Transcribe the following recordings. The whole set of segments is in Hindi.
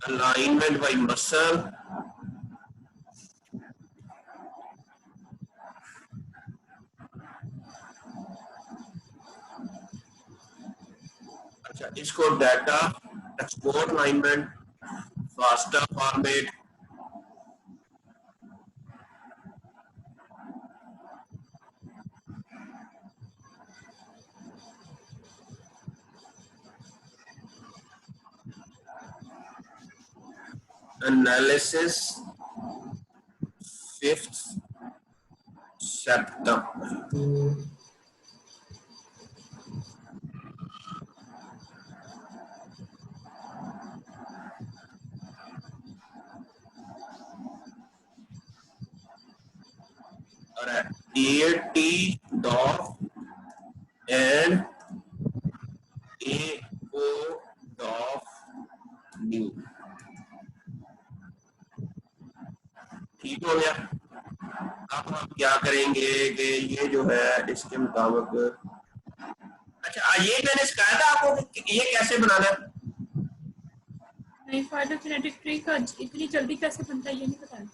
alignment by muscle, अच्छा इसको data export alignment, FASTA format, analysis 5th September। AT DOF and AO DOF new, ठीक हो गया। अब हम क्या करेंगे कि ये जो है इसके मुताबिक, अच्छा ये मैंने सिखाया था आपको कि ये कैसे बनाना है। नहीं, फाइलोजेनेटिक ट्री का इतनी जल्दी कैसे बनता है ये नहीं बताया था।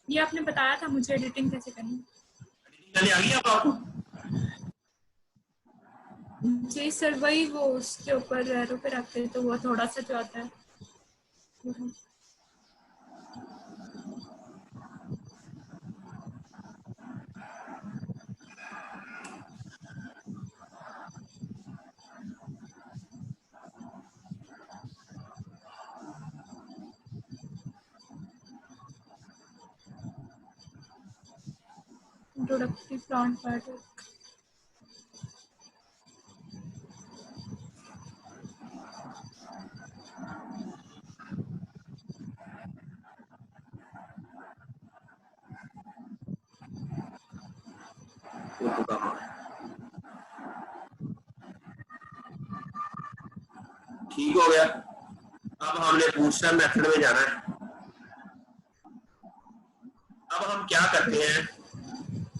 ये आपने बताया था मुझे एडिटिंग कैसे करनी। एडिटिंग आ गई अब आपको? जी सर, वही वो उसके ऊपर एरो पे रखते हैं तो वो थोड़ा सा जो आता है। इंट्रोडक्टरी प्लांट पैटर्न, ठीक हो गया। अब हमने बूटस्ट्रैप मेथड में जाना है। अब हम क्या करते हैं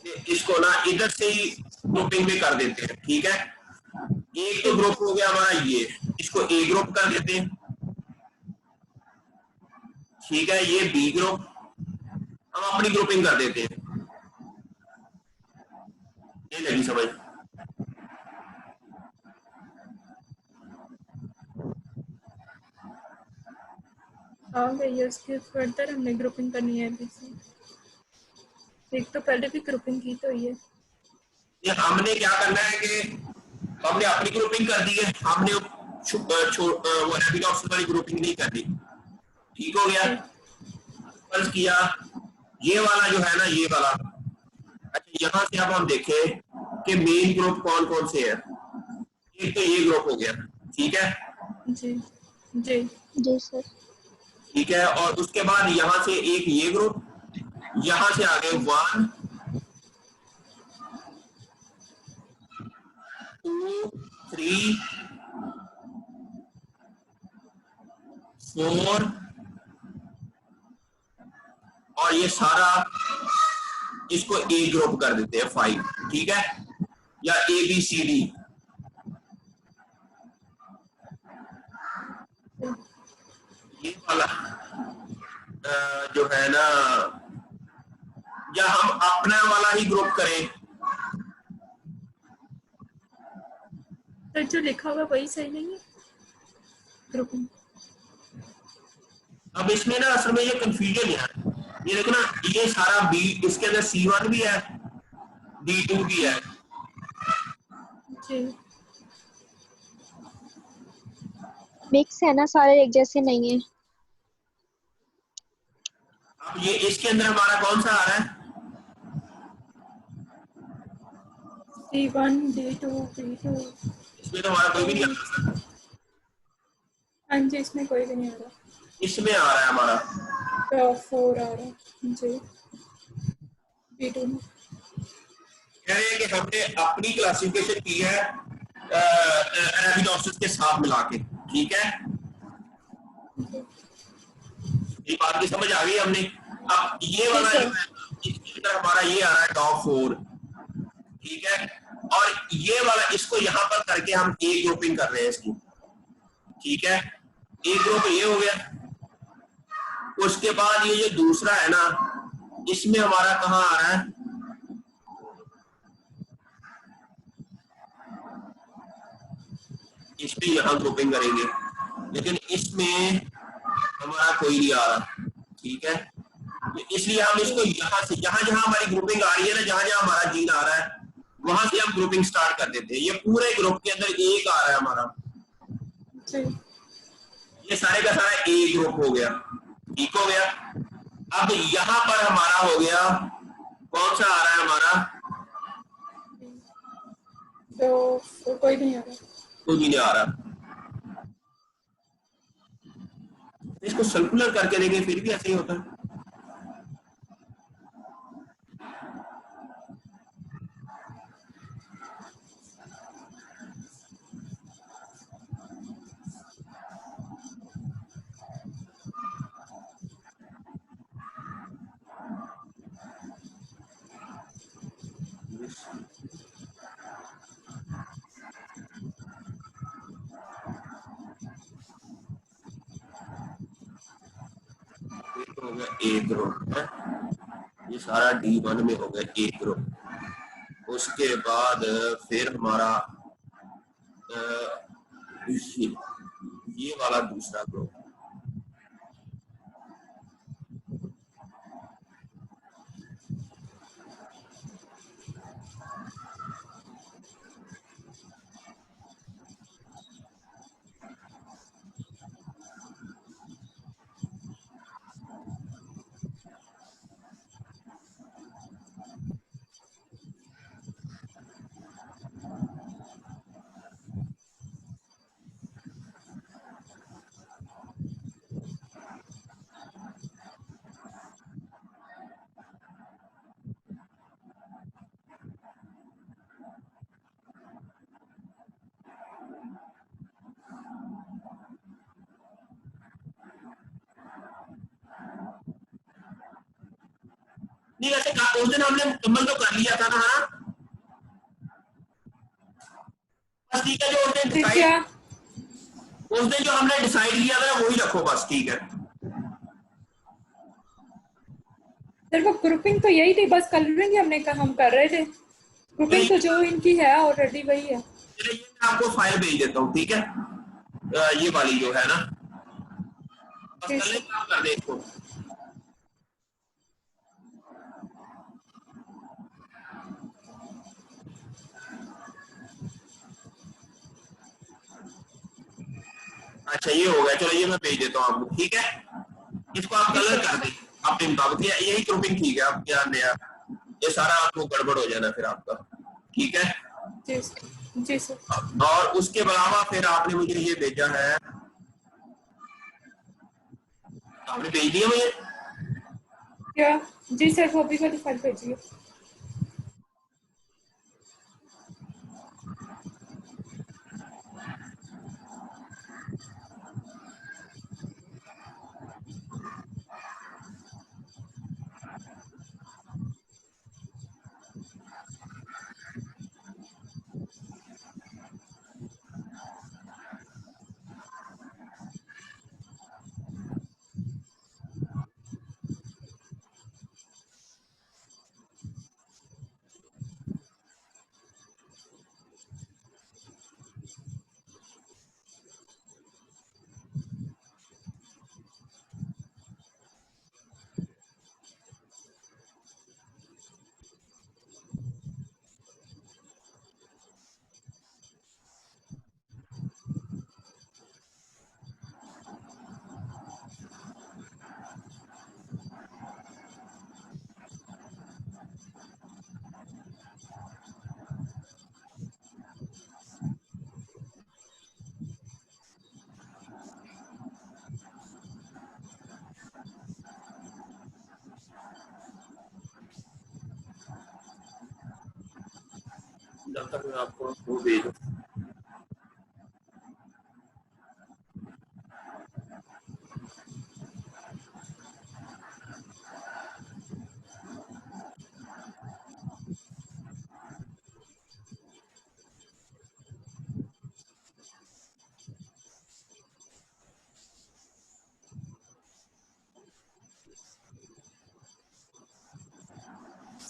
कि इसको ना इधर से ही ग्रुपिंग में कर देते हैं, ठीक है। एक तो ग्रुप हो गया हमारा ये, इसको ए ग्रुप कर देते हैं, ठीक है। ये बी ग्रुप, हम अपनी ग्रुपिंग कर देते हैं। ये लगी समझ? हाँ भैया, उसके फर्दर हमने ग्रुपिंग करनी है अभी से। एक तो पहले भी ग्रुपिंग की तो ये हमने क्या करना है कि हमने अपनी ग्रुपिंग कर दी है, हमने वो रैपिडॉप्स वाली ग्रुपिंग नहीं करनी, ठीक हो गया। फर्ज किया ये वाला जो है ना, ये वाला, अच्छा यहां से अब हम देखें कि मेन ग्रुप कौन कौन से हैं। एक तो ये ग्रुप हो गया, ठीक है जी जी जी सर। ठीक है। और उसके बाद यहां से एक ये ग्रुप, यहां से आगे 1 2 3 4 और ये सारा इसको ए ग्रुप कर देते हैं 5, ठीक है, या ए बी सी डी। ये वाला जो है ना, या हम अपना वाला ही ग्रुप करें। तो जो लिखा हुआ वही सही नहीं है ग्रुपिंग। अब इसमें ना असल में ये कंफ्यूजन है, ये देखो ना, ये सारा बी, इसके अंदर C1 भी है, D2 भी है। जी मिक्स है ना, सारे एक जैसे नहीं है। अब ये इसके अंदर हमारा कौन सा आ रहा है? C1 D2 B2। इसमें तो हमारा कोई भी नहीं आ रहा। हाँ जी, इसमें कोई भी नहीं आ रहा। इसमें आ रहा है हमारा टॉप 4 आ रहा है जी B2 में। कह रहे हैं कि हमने अपनी क्लासिफिकेशन की है अरेबिडोप्सिस के साथ मिला के, ठीक है। ये बात की समझ आ गई हमने। अब ये वाला जो है, इसके अंदर हमारा ये आ रहा है टॉप 4, ठीक है। और ये वाला, इसको यहां पर करके हम ए ग्रुपिंग कर रहे हैं इसकी, ठीक है। एक ग्रुप ये हो गया। उसके बाद ये जो दूसरा है ना, इसमें हमारा कहाँ आ रहा है, इसमें यहां ग्रुपिंग करेंगे, लेकिन इसमें हमारा कोई नहीं आ रहा, ठीक है। तो इसलिए हम इसको यहां से, जहां जहां हमारी ग्रुपिंग आ रही है ना, जहां जहां हमारा जीन आ रहा है, वहां से हम ग्रुपिंग स्टार्ट कर देते हैं। ये पूरे ग्रुप के अंदर एक आ रहा है हमारा, ये सारे का सारा ए ग्रुप हो गया, ठीक हो गया। अब यहां पर हमारा हो गया, कौन सा आ रहा है हमारा, तो कोई भी नहीं आ रहा, कोई भी नहीं आ रहा। इसको सर्कुलर करके देंगे, फिर भी ऐसे ही होता है। ये तो हो गया ए ग्रुप है, ये सारा D1 में हो गया ए ग्रुप। उसके बाद फिर हमारा ये वाला दूसरा ग्रुप, नहीं वैसे उस दिन हमने मुकम्मल तो कर लिया था ना, हाँ बस ठीक है। जो उस दिन डिसाइड, उस दिन जो हमने डिसाइड किया था वही रखो बस, ठीक है। सर वो ग्रुपिंग तो यही थी, बस कलरिंग हमने कहा हम कर रहे थे, ग्रुपिंग तो जो इनकी है ऑलरेडी वही है। चलिए ये मैं आपको फाइल भेज देता हूँ, ठीक है। ये वाली जो है ना, बस कल काम कर दे इसको। अच्छा ये हो गया, चलो ये मैं भेज देता हूँ आपको, ठीक है। इसको आप कलर कर दें अपने मुताबिक, यही ग्रुपिंग ठीक है। आप क्या नया, ये सारा आपको गड़बड़ हो जाना फिर आपका, ठीक है। जी सर, जी सर। और उसके अलावा फिर आपने मुझे ये भेजा है, आपने भेज दिया मुझे, क्या? जी सर, वो भी वाली फाइल भेजिए। जब तक मैं आपको वो भेजूं।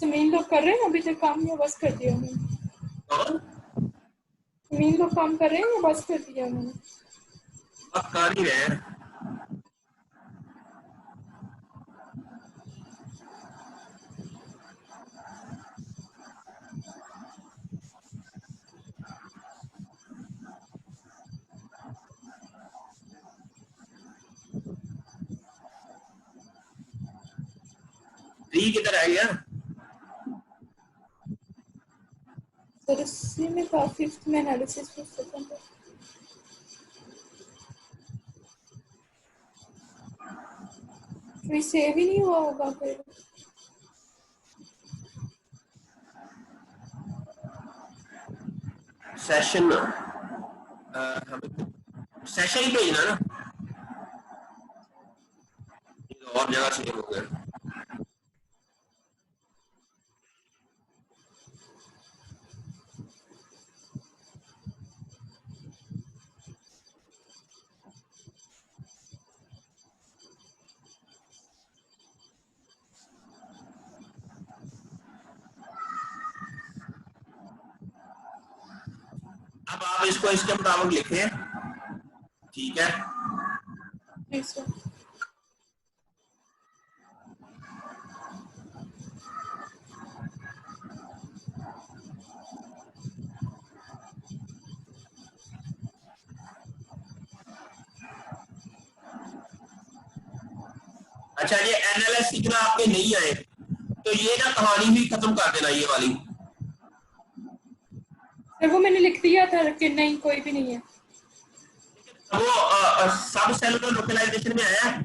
समीन लोग कर रहे हैं अभी तक काम या बस कर दिया उन्होंने? और समीन लोग काम कर रहे हैं या बस कर दिया उन्होंने? अब कर ही रहे हैं। थ्री किधर आ गया? सर इसी में का फिफ्थ में एनालिसिस फिर सेकंड है। फिर सेव ही नहीं हुआ होगा फिर। सेशन हमें सेशन ही भेजना ना, और जगह सेव हो गया। अब आप इसको इसके मुताबिक लिखें, ठीक है? जी सर। अच्छा, ये एनएलएस सीखना आपके नहीं आए तो ये ना कहानी भी खत्म कर देना, ये वाली। सर वो मैंने लिख दिया था कि नहीं कोई भी नहीं है। वो सब सेलुलर लोकलाइजेशन में आया है?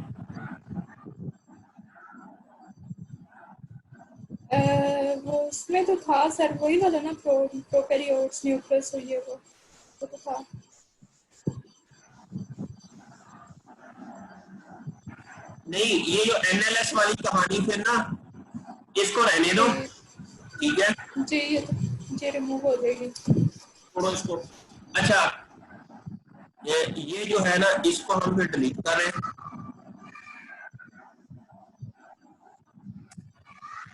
वो उसमें तो था सर, वही वाला ना, प्रोकैरियोट्स न्यूक्लियस और ये वो तो था। नहीं, ये जो एनएलएस वाली कहानी फिर ना इसको रहने दो, ठीक है? जी ये रिमूव हो जाएगी। छोड़ो इसको। अच्छा, ये जो है ना इसको हम फिर डिलीट कर रहे हैं।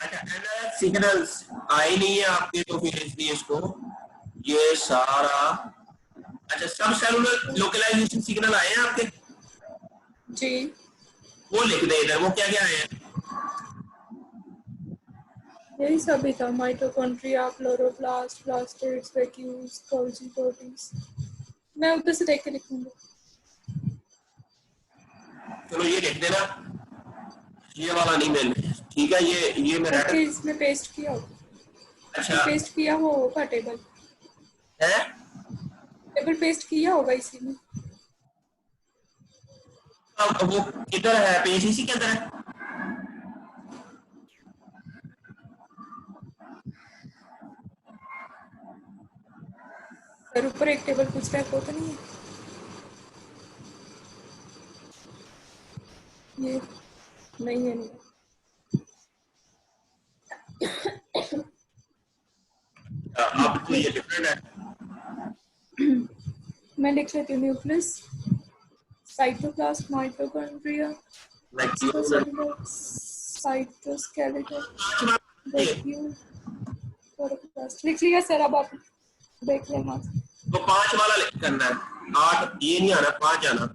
अच्छा, एनएलएस सिग्नल्स आए नहीं है आपके, तो फिर इसलिए इसको ये सारा। अच्छा, सब सेलुलर लोकलाइजेशन सिग्नल आए हैं आपके? जी वो लिख दे इधर, वो क्या क्या आए हैं? यही सभी था, mitochondria, chloroplast, plastids, vacuoles, Golgi proteins. मैं उधर से देख के लिखूंगा। चलो ये लिख देना, ये वाला नहीं मैंने, ठीक है? ये मैं ओके, इसमें पेस्ट किया हो। अच्छा पेस्ट किया वो होगा टेबल। है, टेबल पेस्ट किया होगा इसी में। अब वो किधर है? पेज इसी के अंदर है। सर ऊपर एक टेबल पूछ रहा है, वो तो नहीं है ये? नहीं है, नहीं है। अब तो ये डिफरेंट है। मैं लिख लेती हूँ, nucleus, cytoplasm, mitochondria, extracellular, cytoskeleton, vacuole, chloroplast. लिख लिया सर, अब आप देख लेना। तो 5 वाला करना है, 8 ये नहीं आना, 5 आना।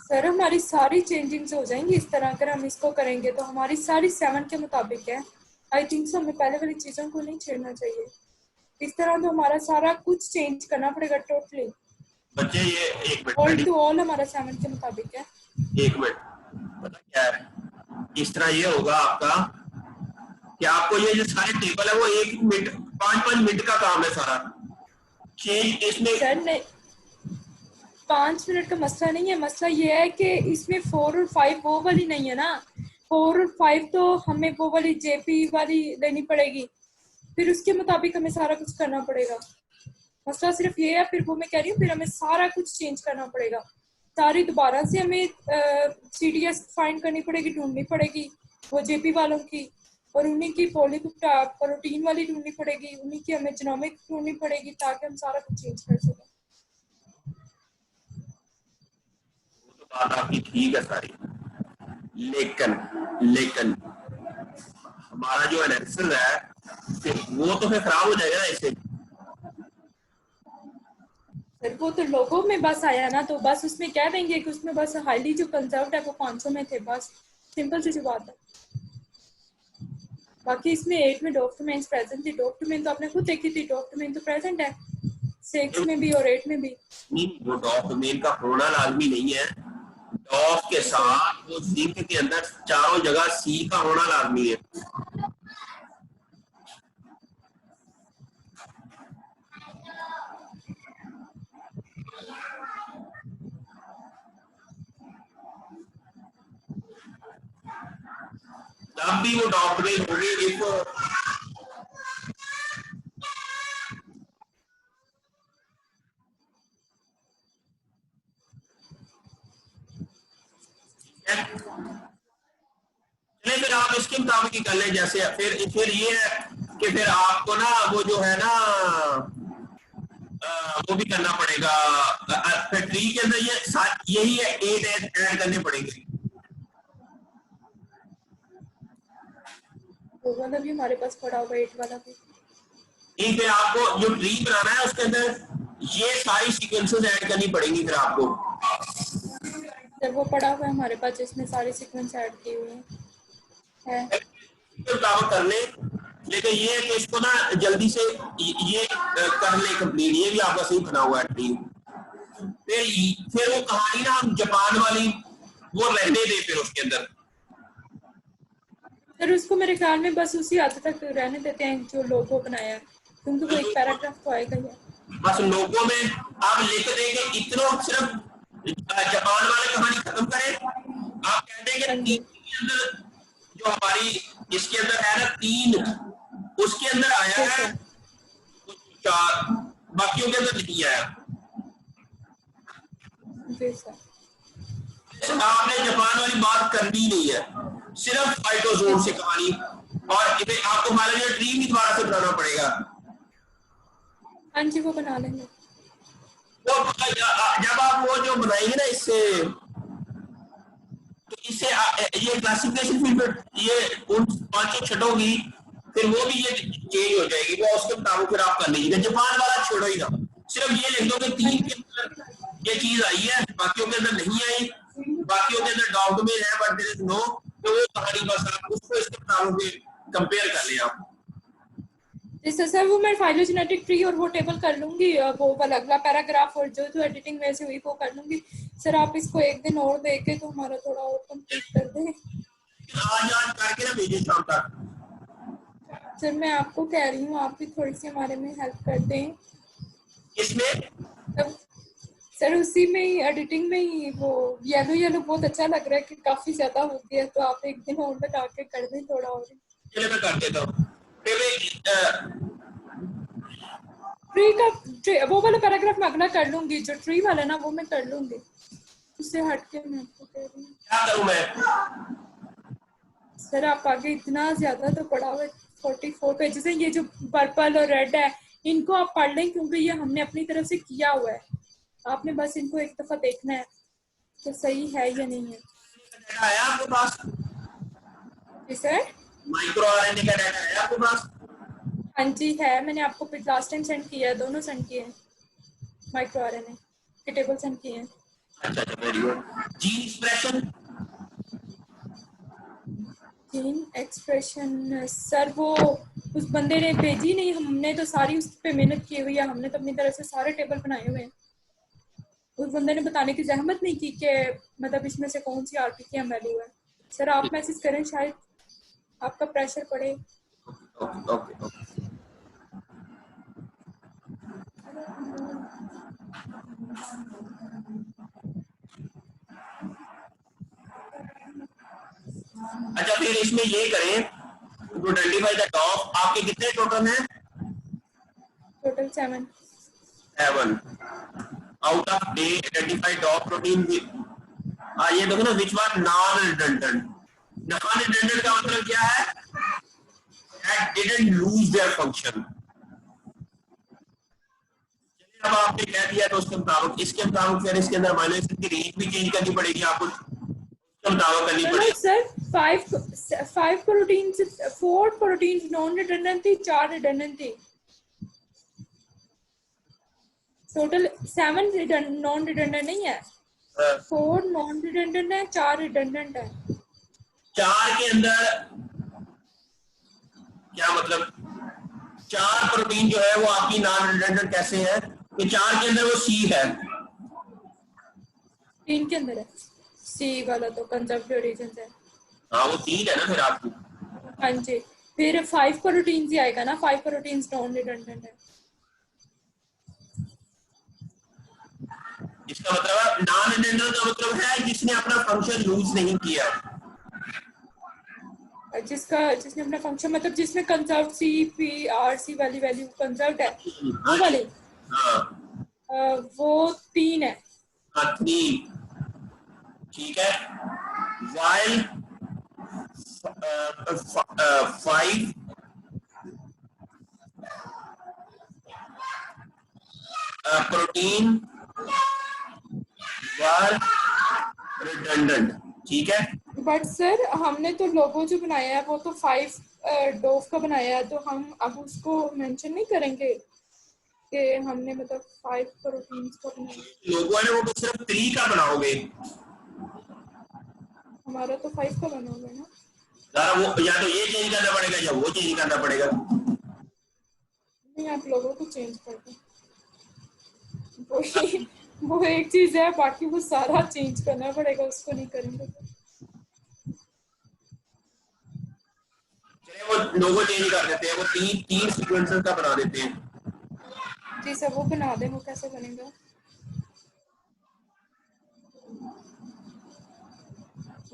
सर हमारी सारी चेंजिंग्स हो जाएंगी इस तरह, अगर हम इसको करेंगे तो हमारी सारी 7 के मुताबिक है। आई थिंक सो हमें पहले वाली चीजों को नहीं छेड़ना चाहिए। इस तरह तो हमारा सारा कुछ चेंज करना पड़ेगा टोटली। बच्चे ये एक मिनट, ऑल टू ऑल हमारा 7 के मुताबिक है। एक मिनट, पता क्या है, इस तरह ये होगा आपका कि आपको ये जो सारे टेबल है वो 1 मिनट 5-5 मिनट का काम है सारा चेंज इसमें। सर नहीं, 5 मिनट का मसला नहीं है। मसला ये है कि इसमें 4 और 5 वो वाली नहीं है ना। 4 और 5 तो हमें वो वाली जेपी वाली लेनी पड़ेगी, फिर उसके मुताबिक हमें सारा कुछ करना पड़ेगा। मसला सिर्फ ये है, फिर वो मैं कह रही हूँ, फिर हमें सारा कुछ चेंज करना पड़ेगा। सारी दोबारा से हमें CDS फाइंड करनी पड़ेगी, ढूंढनी पड़ेगी वो जेपी वालों की, और उन्हीं की प्रोटीन वाली ढूंढनी पड़ेगी, उन्हीं की हमें जीनोमिक ढूंढनी पड़ेगी, ताकि हम सारा कुछ चेंज कर सकें। तो बात आपकी ठीक है सारी, लेकिन लेकिन हमारा जो एनालिसिस है फिर वो तो फिर खराब हो जाएगा ना इससे। सर वो तो लोगों में बस आया ना, तो बस उसमें कह देंगे कि उसमें बस हाईली जो कंजर्व्ड है वो 500 में थे, बस सिंपल सी बात है। बाकी इसमें 8 में डॉक्यूमेंट्स प्रेजेंट थी, डॉक्यूमेंट तो आपने खुद देखी थी, डॉक्यूमेंट तो प्रेजेंट है 6 में भी और 8 में भी। नहीं, वो डॉक्यूमेंट का होना लाजमी नहीं है, डॉक के साथ वो जिंक के अंदर चारों जगह सी का होना लाजमी है। तब भी वो डॉक्यूमेंट होगी इफ चलिए फिर आप इसके मुताबिक ही कर लें। जैसे फिर ये है कि फिर आपको ना वो जो है ना वो भी करना पड़ेगा, फिर ट्री के अंदर ये यही है 8 ऐड करने पड़ेंगे। वो वाला भी हमारे पास पड़ा हुआ 8 वाला भी। फिर आपको जो ट्री बनाना है उसके अंदर ये सारी सीक्वेंसेस ऐड करनी पड़ेंगी फिर आपको। जब वो पड़ा हुआ है हमारे पास जिसमें सारी सीक्वेंस ऐड की हुई है। कर ले, लेकिन ये है कि इसको ना जल्दी से ये कर ले कंप्लीट, ये भी आपका सही बना हुआ है ट्री। फिर वो कहानी ना हम जापान वाली वो रहने दे फिर उसके अंदर। फिर उसको मेरे ख्याल में बस उसी हद तक रहने देते हैं जो लोगो बनाया है, क्योंकि वो एक पैराग्राफ तो आएगा ही। बस लोगों में आप लिख देंगे इतना, सिर्फ जापान वाले कहानी खत्म करें। आप कह देंगे 3 के अंदर जो हमारी इसके अंदर है ना 3 उसके अंदर आया है, 4 बाकियों के अंदर नहीं आया। आपने जापान वाली बात करनी नहीं है, सिर्फ फाइटोजोन से कहानी, और इसे आपको हमारे लिए ट्री भी दोबारा से बनाना पड़ेगा। हाँ जी वो बना लेंगे। तो जब आप वो जो बनाएंगे ना इससे, तो इससे ये क्लासिफिकेशन फिर ये उन 5 छटोगी, फिर वो भी ये चेंज हो जाएगी, वो उसके मुताबिक फिर आप कर लीजिएगा। जापान वाला छोड़ो ही ना, सिर्फ ये लिख दो कि 3 के अंदर ये चीज आई है, बाकियों के अंदर नहीं आई, बाकियों के अंदर डॉक्यूमेंट है बट देयर इज नो, तो वो कहानी बस आप उसको इसके मुताबिक कंपेयर कर लें आप। सर वो मैं फाइलोजेनेटिक ट्री और वो टेबल कर लूंगी, वो वाला अगला पैराग्राफ और जो जो एडिटिंग वैसे हुई वो कर लूंगी। सर आप इसको एक दिन और देके तो हमारा थोड़ा और कंप्लीट कर दें। आज करके ना भेजिए शाम तक। सर मैं आपको कह रही हूँ आप भी थोड़ी सी हमारे में हेल्प कर दें। इसमें सर उसी में ही एडिटिंग में ही वो येलो बहुत अच्छा लग रहा है कि काफी ज्यादा हो गया, तो आप एक दिन और लगा के कर दें थोड़ा और। चलिए मैं कर देता हूँ। ट्री का वो वाला पैराग्राफ मैं अगला कर लूंगी, जो ट्री वाला ना वो मैं कर लूंगी, उससे हटके मैं आपको कह रही हूँ। क्या करूँ मैं? सर आप आगे इतना ज्यादा तो पढ़ा हुआ है, 44 पेजेस है, ये जो पर्पल और रेड है इनको आप पढ़ लें क्योंकि ये हमने अपनी तरफ से किया हुआ है, आपने बस इनको एक दफा देखना है कि सही है या नहीं है। आया आपके पास? जी सर। माइक्रो आरएनए का डाटा है आपके पास? हाँ जी है, मैंने आपको लास्ट टाइम सेंड किया है, दोनों सेंड किए हैं, माइक्रो आरएनए के टेबल सेंड किए हैं। अच्छा very good. Gene expression sir वो उस बंदे ने भेजी नहीं, हमने तो सारी उस पे मेहनत की हुई है, हमने तो अपनी तरफ से सारे टेबल बनाए हुए हैं, उस बंदे ने बताने की जहमत नहीं की कि मतलब इसमें से कौन सी आरपीकेएम वैल्यू है। सर आप मैसेज करें, शायद आपका प्रेशर पड़े। ओके। अच्छा फिर इसमें ये करें टू आइडेंटिफाई द टॉप, आपके कितने टोटल हैं? Total 7 out of day identify top protein. ये देखो ना which one non redundant. Non redundant का मतलब क्या है? That didn't lose their function. अब आपने कह दिया तो उसके मुताबिक इसके मुताबिक फिर इसके अंदर माइनस की रेंज भी चेंज करनी पड़ेगी आपको, दावा करनी No, पड़ेगी। sir, five proteins, 4 proteins non-redundant थी, 4 redundant थी. Total 7 non-redundant नहीं है. 4 non-redundant है, 4 redundant है. 4 के अंदर क्या मतलब 4 प्रोटीन जो है वो आपकी नॉन रिडंडेंट कैसे है कि 4 के अंदर वो सी है, 3 के अंदर है. C वाला तो कंजर्व्ड रीजन है. हाँ वो 3 है ना फिर आपकी। हाँ जी, फिर 5 प्रोटीन्स ही आएगा ना, 5 प्रोटीन्स नॉन रिडंडेंट है. इसका मतलब नॉन रिडंडेंट का मतलब है जिसने अपना फंक्शन यूज नहीं किया, जिसने अपना फंक्शन मतलब जिसमें कंजर्व्ड CPRC वाली वैल्यू कंजर्व्ड है, वो वाली. हाँ वो 3 है. हाँ 3, ठीक है। वाइल 5 प्रोटीन वर रिडंडेंट, ठीक है। बट सर हमने तो लोगो जो बनाया है वो तो 5 डोव का बनाया है, तो हम अब उसको मेंशन नहीं करेंगे कि हमने मतलब 5 प्रोटीन्स का बनाया. लोगो है ना वो तो सिर्फ 3 का बनाओगे, हमारा तो 5 का बना होगा ना. जरा वो या तो ये चेंज करना पड़ेगा या वो चेंज करना पड़ेगा। नहीं, आप लोगों को चेंज कर दो. वो एक चीज है, बाकी वो सारा चेंज करना पड़ेगा, उसको नहीं करेंगे. चलिए वो लोगो चेंज कर देते हैं, वो 3 सीक्वेंसेस का बना देते हैं। जी सर, वो बना दें. वो कैसे बनेगा?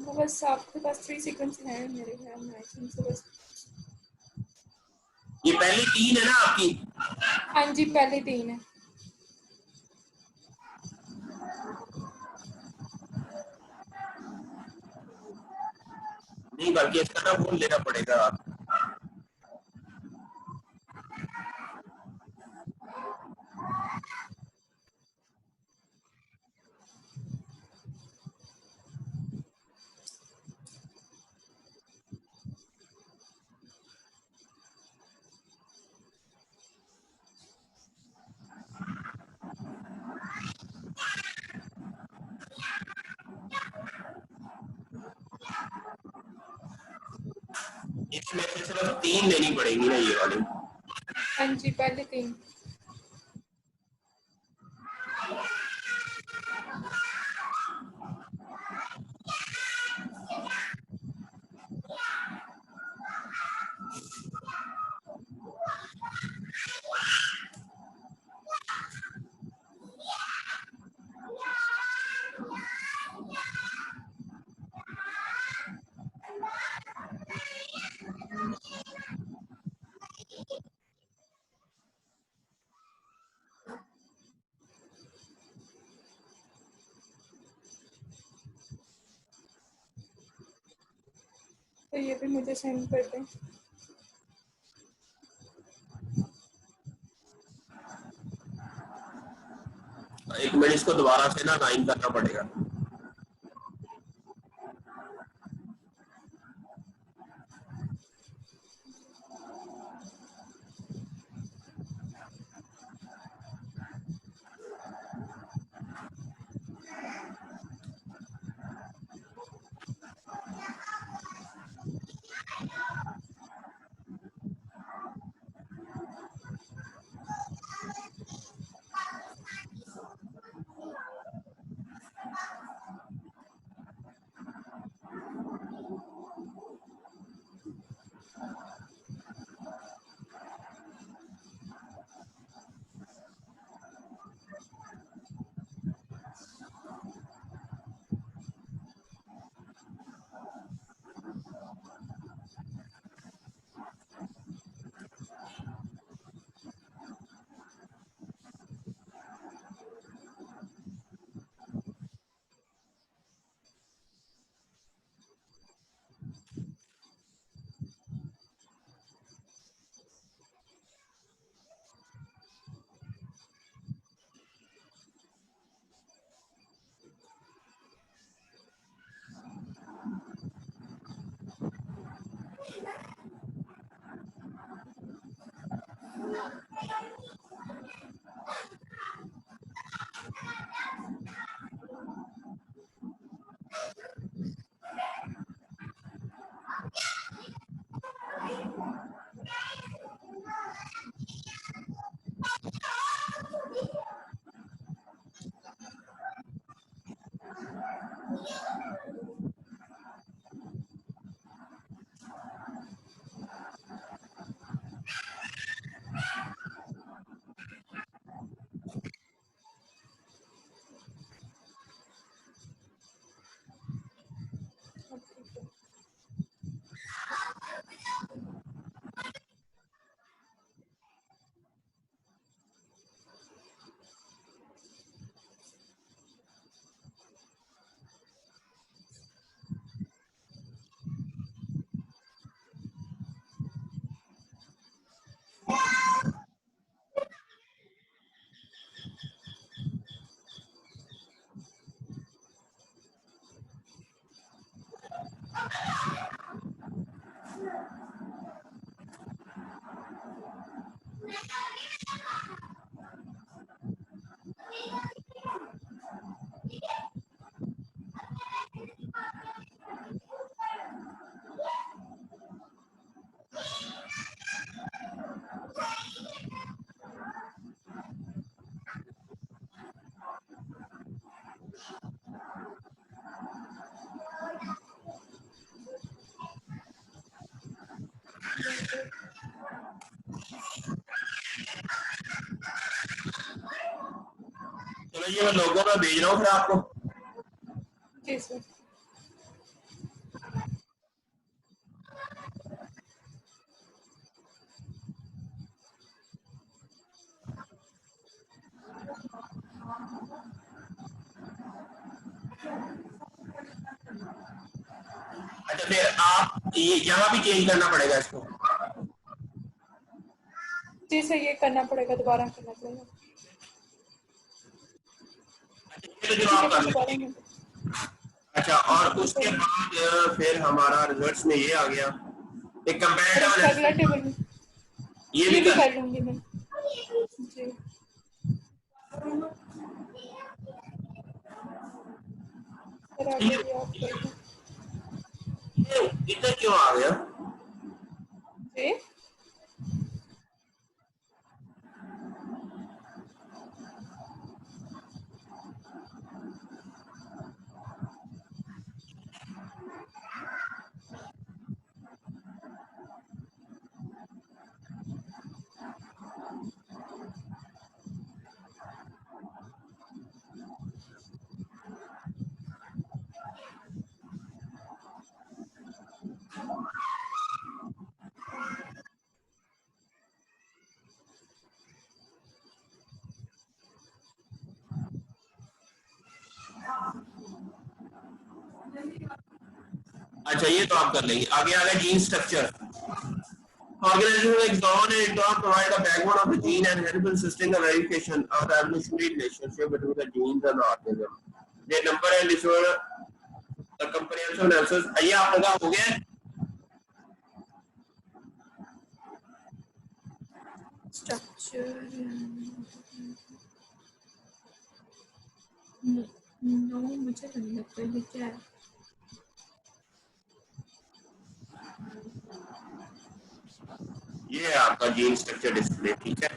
वो बस आपके पास 3 सीक्वेंस हैं मेरे ख्याल में, आई थिंक सो. बस ये पहली 3 है ना आपकी, हाँ जी, पहले 3 है. नहीं बल्कि इसका ना वो लेना पड़ेगा। इसमें से सिर्फ 3 लेनी पड़ेगी ना ये वाली। हाँ जी, पहले 3. तो ये भी मुझे सेंड कर दें. एक मिनट इसको दोबारा से ना लाइन करना पड़ेगा। चलो ये मैं लोगों में भेज रहा हूँ फिर आपको। जी सर। अच्छा फिर आप ये यहाँ भी चेंज करना पड़ेगा इसको। जी सर, ये करना पड़ेगा, दोबारा करना पड़ेगा। अच्छा ये तो जो आप कर दोबारा लेंगे। में। अच्छा और उसके बाद फिर हमारा रिजल्ट्स में ये आ गया एक और उसका अगला कंपैरेटिव टेबल में ये ये भी भी कर कर लूंगी मैं। जी सर, आगे भी आप कर लो। ये इतना क्यों आ गया? जी अच्छा ये तो आप कर लेंगे। आगे आ गया gene structure. Organization like Dawn and Intron provide a backbone of the gene and help in assisting the verification of the evolutionary relationship between the genes and the organism. The number and ensure the comprehensive analysis. ये आपका हो गया है? स्ट्रक्चर नो, मुझे तो नहीं लगता ये क्या है। ये है आपका जीन स्ट्रक्चर डिस्प्ले, ठीक है।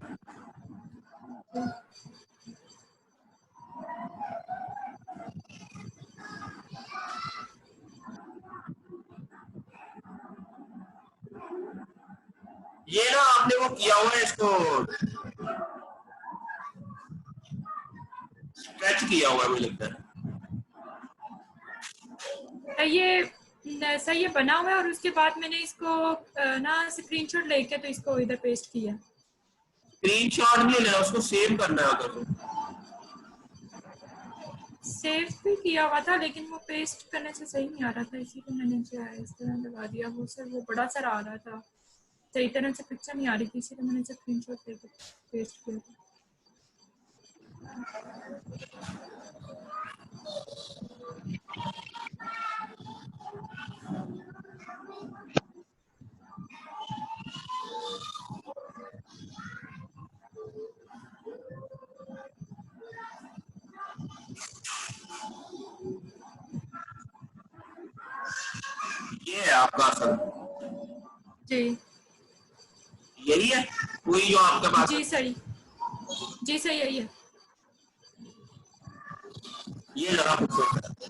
ये ना आपने वो किया हुआ है, इसको स्ट्रेच किया हुआ है मुझे लगता है। ये ऐसा ये बना हुआ है और उसके बाद मैंने इसको ना स्क्रीनशॉट लेके तो इसको इधर पेस्ट किया। स्क्रीनशॉट नहीं लेना, उसको सेव करना है होगा। तो सेव भी किया हुआ था लेकिन वो पेस्ट करने से सही नहीं आ रहा था, इसी को मैंने जो है इस तरह लगा दिया। वो सर वो बड़ा सर आ रहा था, सही तरह से पिक्चर नहीं आ रही थी, इसीलिए मैंने स्क्रीनशॉट लेके पेस्ट किया था। ये है आपका असल, जी यही है वही जो आपके पास जी सही, जी सही यही है। ये जरा खूबसूरत है।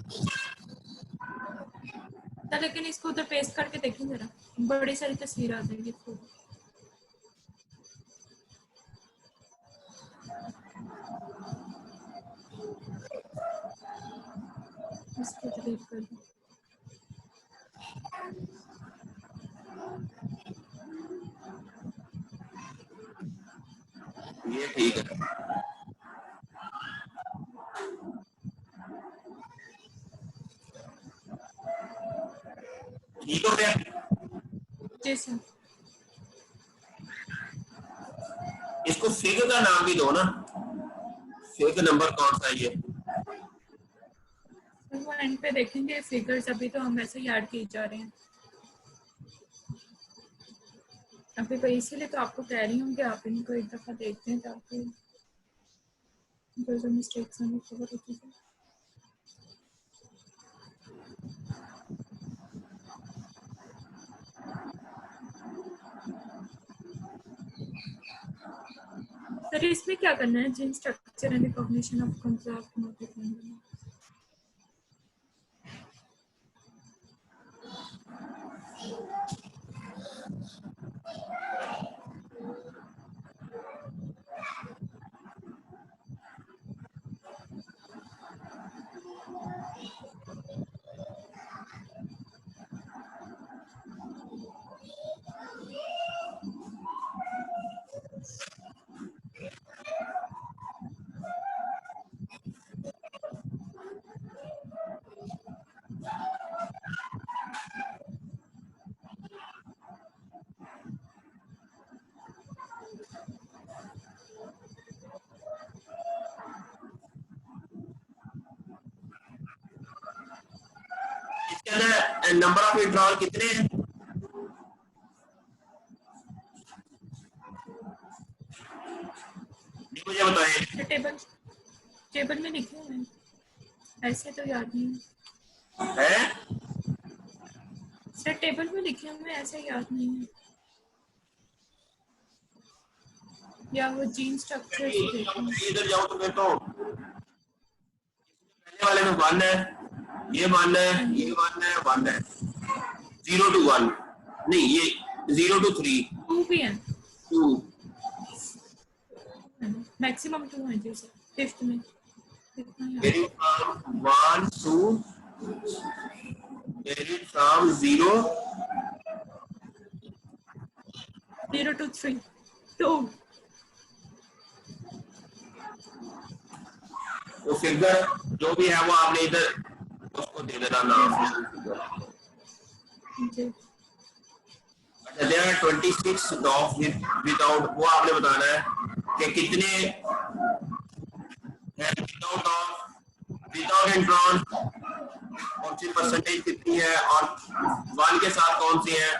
तो लेकिन इसको उधर पेस्ट करके देखें जरा, बड़ी सारी तस्वीर आ जाएगी इसको। इसको डिलीट कर दो। ये ठीक है। ठीक हो गया। जी सर। इसको फिग का नाम भी दो ना, फिग नंबर कौन सा है ये? वो एंड पे देखेंगे फिगर्स, अभी तो हम ऐसे ही ऐड किए जा रहे हैं अभी भाई, इसीलिए तो आपको कह रही हूँ कि आप इनको एक दफा देखते हैं ताकि जो मिस्टेक्स हैं वो कवर होती है। सर इसमें क्या करना है? Gene structure and recognition of concept multiplying. Number of intron कितने हैं? मुझे बताएं। टेबल टेबल में लिखे हुए हैं, ऐसे तो याद नहीं है सर, टेबल में लिखे हुए हैं, ऐसे याद नहीं है, या वो जीन स्ट्रक्चर से देखे हैं। इधर जाओ तो देखो, पहले वाले में 1 है, ये 1 है, ये 1 है, 1 है, 0 to 1 नहीं, ये 0 to 3 2 भी है, 2 मैक्सिमम 2 है जी सर, फिफ्थ में कितना याद? Carried from 1 to carried from 0 0 to 3 2 वो फिगर जो भी है वो आपने इधर उसको दे देना नाम। जी। अच्छा, there are 26 dogs without, वो आपने बताना है कि कितने विदाउट डॉग, विदाउट इंट्रॉन कौन सी परसेंटेज कितनी है और 1 के साथ कौन सी है,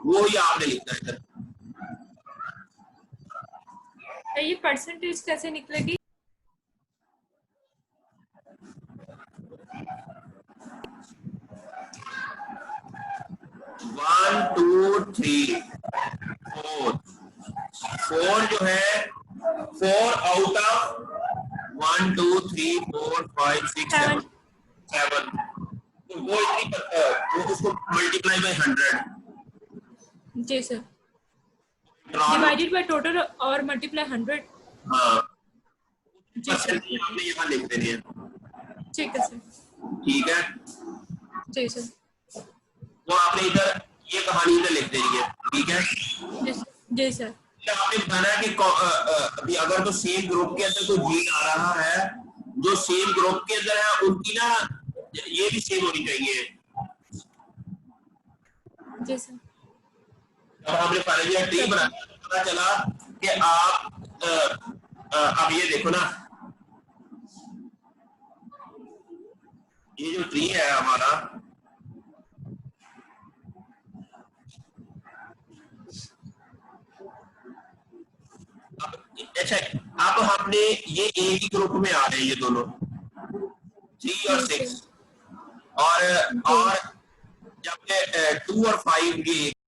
वो ही आपने लिखना है इधर। ये परसेंटेज कैसे निकलेगी? वन टू थ्री फोर जो है 4 आउट ऑफ 1 2 3 4 5 6 7 7, तो वो इतनी वो उसको मल्टीप्लाई बाय 100। जी सर, डिवाइडेड बाय टोटल और मल्टीप्लाई 100। हाँ, जी सर, आपने यहाँ लिख देनी है। ठीक है सर। ठीक है, जी सर, वो आपने इधर ये कहानी इधर लिख देनी है। ठीक है, जी सर। आपने बताना है कि अभी अगर तो सेम ग्रुप के अंदर कोई जीन आ रहा है, जो सेम ग्रुप के अंदर है उनकी ना ये भी सेम होनी चाहिए। जी सर। जब हमने पहले ट्री बनाया पता चला कि आप अब ये देखो ना, ये जो ट्री है हमारा, अच्छा अब हमने ये एक ही ग्रुप में आ रहे हैं ये दोनों 3 और 6, और जब 2 और 5 ये